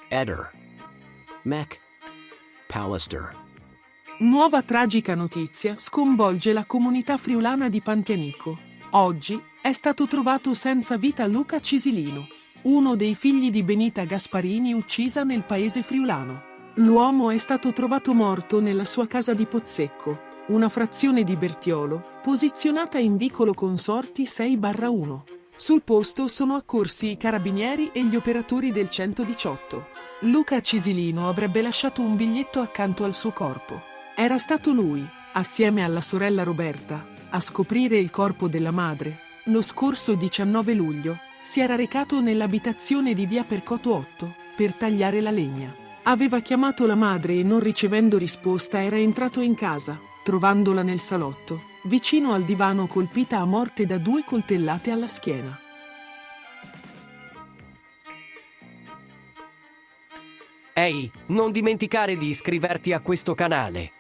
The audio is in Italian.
Eder. Mac. Pallister. Nuova tragica notizia sconvolge la comunità friulana di Pantianico. Oggi è stato trovato senza vita Luca Cisilino, uno dei figli di Benita Gasparini uccisa nel paese friulano. L'uomo è stato trovato morto nella sua casa di Pozzecco, una frazione di Bertiolo, posizionata in vicolo Consorti 6/1. Sul posto sono accorsi i carabinieri e gli operatori del 118. Luca Cisilino avrebbe lasciato un biglietto accanto al suo corpo. Era stato lui, assieme alla sorella Roberta, a scoprire il corpo della madre. Lo scorso 19 luglio, si era recato nell'abitazione di via Percoto 8, per tagliare la legna. Aveva chiamato la madre e non ricevendo risposta era entrato in casa, trovandola nel salotto, vicino al divano colpita a morte da 2 coltellate alla schiena. Ehi, non dimenticare di iscriverti a questo canale.